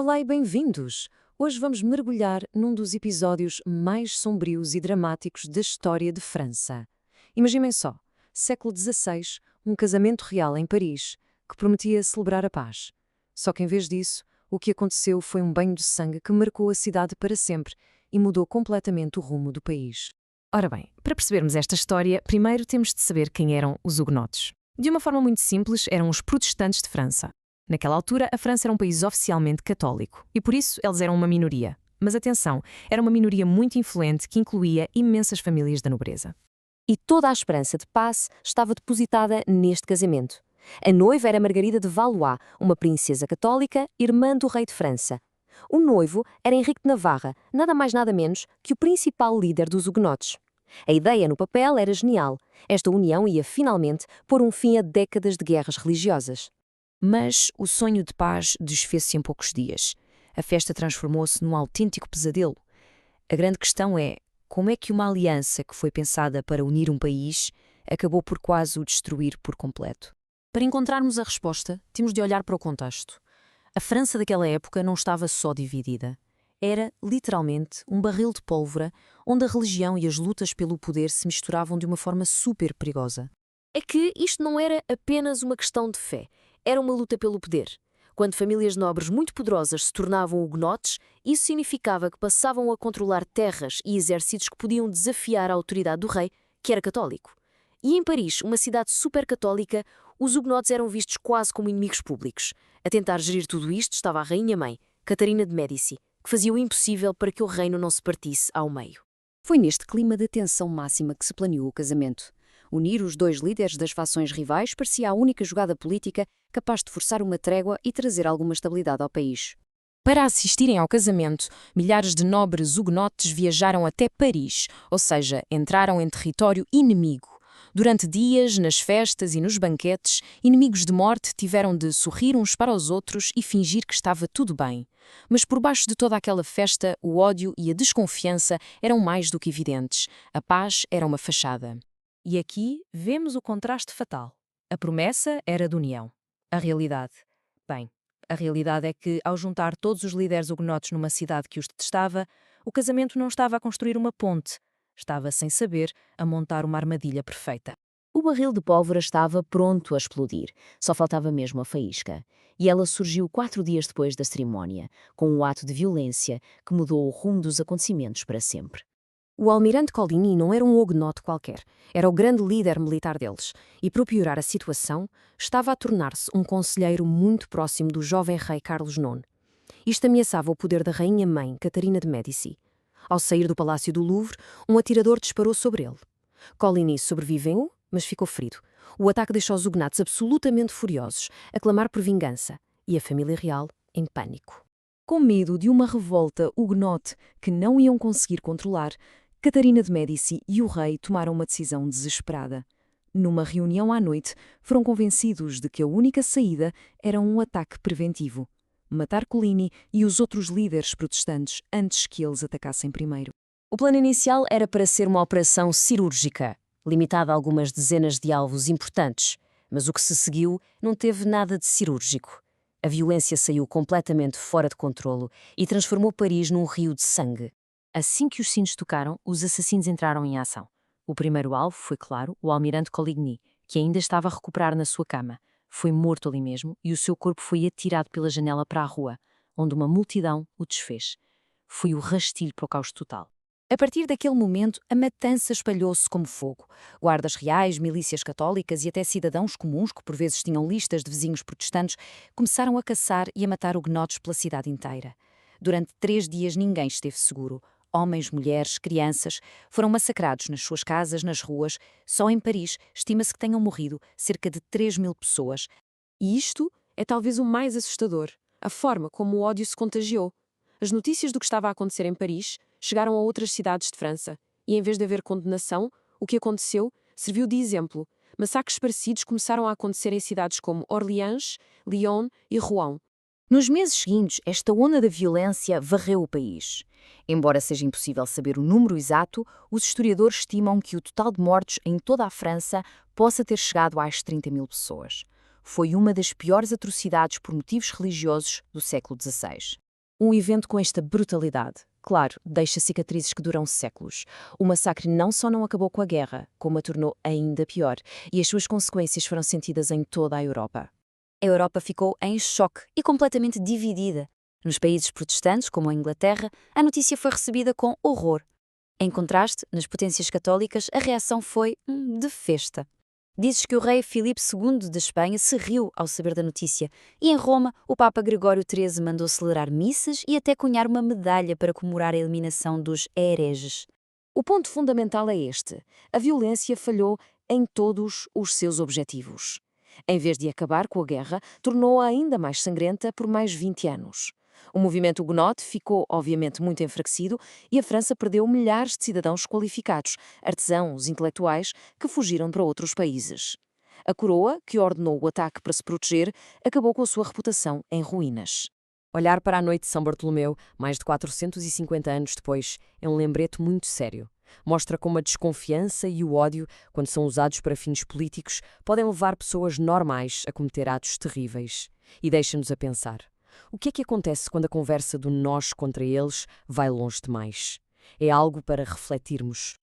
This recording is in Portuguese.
Olá e bem-vindos! Hoje vamos mergulhar num dos episódios mais sombrios e dramáticos da história de França. Imaginem só, século XVI, um casamento real em Paris, que prometia celebrar a paz. Só que em vez disso, o que aconteceu foi um banho de sangue que marcou a cidade para sempre e mudou completamente o rumo do país. Ora bem, para percebermos esta história, primeiro temos de saber quem eram os hugonotes. De uma forma muito simples, eram os protestantes de França. Naquela altura, a França era um país oficialmente católico, e por isso eles eram uma minoria. Mas atenção, era uma minoria muito influente que incluía imensas famílias da nobreza. E toda a esperança de paz estava depositada neste casamento. A noiva era Margarida de Valois, uma princesa católica, irmã do rei de França. O noivo era Henrique de Navarra, nada mais nada menos que o principal líder dos hugonotes. A ideia no papel era genial. Esta união ia finalmente pôr um fim a décadas de guerras religiosas. Mas o sonho de paz desfez-se em poucos dias. A festa transformou-se num autêntico pesadelo. A grande questão é, como é que uma aliança que foi pensada para unir um país acabou por quase o destruir por completo? Para encontrarmos a resposta, temos de olhar para o contexto. A França daquela época não estava só dividida. Era, literalmente, um barril de pólvora onde a religião e as lutas pelo poder se misturavam de uma forma super perigosa. É que isto não era apenas uma questão de fé, era uma luta pelo poder. Quando famílias nobres muito poderosas se tornavam hugonotes, isso significava que passavam a controlar terras e exércitos que podiam desafiar a autoridade do rei, que era católico. E em Paris, uma cidade super católica, os hugonotes eram vistos quase como inimigos públicos. A tentar gerir tudo isto estava a rainha-mãe, Catarina de Médici, que fazia o impossível para que o reino não se partisse ao meio. Foi neste clima de tensão máxima que se planeou o casamento. Unir os dois líderes das fações rivais parecia a única jogada política capaz de forçar uma trégua e trazer alguma estabilidade ao país. Para assistirem ao casamento, milhares de nobres hugonotes viajaram até Paris, ou seja, entraram em território inimigo. Durante dias, nas festas e nos banquetes, inimigos de morte tiveram de sorrir uns para os outros e fingir que estava tudo bem. Mas por baixo de toda aquela festa, o ódio e a desconfiança eram mais do que evidentes. A paz era uma fachada. E aqui vemos o contraste fatal. A promessa era de união. A realidade? Bem, a realidade é que, ao juntar todos os líderes hugonotes numa cidade que os detestava, o casamento não estava a construir uma ponte. Estava, sem saber, a montar uma armadilha perfeita. O barril de pólvora estava pronto a explodir, só faltava mesmo a faísca. E ela surgiu 4 dias depois da cerimónia, com um ato de violência que mudou o rumo dos acontecimentos para sempre. O almirante Coligny não era um hugonote qualquer, era o grande líder militar deles, e para piorar a situação, estava a tornar-se um conselheiro muito próximo do jovem rei Carlos IX. Isto ameaçava o poder da rainha-mãe, Catarina de Médici. Ao sair do Palácio do Louvre, um atirador disparou sobre ele. Coligny sobreviveu, mas ficou ferido. O ataque deixou os hugonotes absolutamente furiosos, a clamar por vingança, e a família real em pânico. Com medo de uma revolta hugonote que não iam conseguir controlar, Catarina de Médici e o rei tomaram uma decisão desesperada. Numa reunião à noite, foram convencidos de que a única saída era um ataque preventivo. Matar Coligny e os outros líderes protestantes antes que eles atacassem primeiro. O plano inicial era para ser uma operação cirúrgica, limitada a algumas dezenas de alvos importantes, mas o que se seguiu não teve nada de cirúrgico. A violência saiu completamente fora de controlo e transformou Paris num rio de sangue. Assim que os sinos tocaram, os assassinos entraram em ação. O primeiro alvo foi, claro, o almirante Coligny, que ainda estava a recuperar na sua cama. Foi morto ali mesmo e o seu corpo foi atirado pela janela para a rua, onde uma multidão o desfez. Foi o rastilho para o caos total. A partir daquele momento, a matança espalhou-se como fogo. Guardas reais, milícias católicas e até cidadãos comuns, que por vezes tinham listas de vizinhos protestantes, começaram a caçar e a matar hugonotes pela cidade inteira. Durante 3 dias ninguém esteve seguro. Homens, mulheres, crianças foram massacrados nas suas casas, nas ruas. Só em Paris estima-se que tenham morrido cerca de 3.000 pessoas. E isto é talvez o mais assustador, a forma como o ódio se contagiou. As notícias do que estava a acontecer em Paris chegaram a outras cidades de França, e em vez de haver condenação, o que aconteceu serviu de exemplo. Massacres parecidos começaram a acontecer em cidades como Orleans, Lyon e Rouen. Nos meses seguintes, esta onda de violência varreu o país. Embora seja impossível saber o número exato, os historiadores estimam que o total de mortos em toda a França possa ter chegado às 30.000 pessoas. Foi uma das piores atrocidades por motivos religiosos do século XVI. Um evento com esta brutalidade, claro, deixa cicatrizes que duram séculos. O massacre não só não acabou com a guerra, como a tornou ainda pior, e as suas consequências foram sentidas em toda a Europa. A Europa ficou em choque e completamente dividida. Nos países protestantes, como a Inglaterra, a notícia foi recebida com horror. Em contraste, nas potências católicas, a reação foi de festa. Diz-se que o rei Filipe II de Espanha se riu ao saber da notícia, e em Roma, o Papa Gregório XIII mandou celebrar missas e até cunhar uma medalha para comemorar a eliminação dos hereges. O ponto fundamental é este: a violência falhou em todos os seus objetivos. Em vez de acabar com a guerra, tornou-a ainda mais sangrenta por mais 20 anos. O movimento hugonote ficou, obviamente, muito enfraquecido e a França perdeu milhares de cidadãos qualificados, artesãos, intelectuais, que fugiram para outros países. A coroa, que ordenou o ataque para se proteger, acabou com a sua reputação em ruínas. Olhar para a noite de São Bartolomeu, mais de 450 anos depois, é um lembrete muito sério. Mostra como a desconfiança e o ódio, quando são usados para fins políticos, podem levar pessoas normais a cometer atos terríveis. E deixa-nos a pensar. O que é que acontece quando a conversa do nós contra eles vai longe demais? É algo para refletirmos.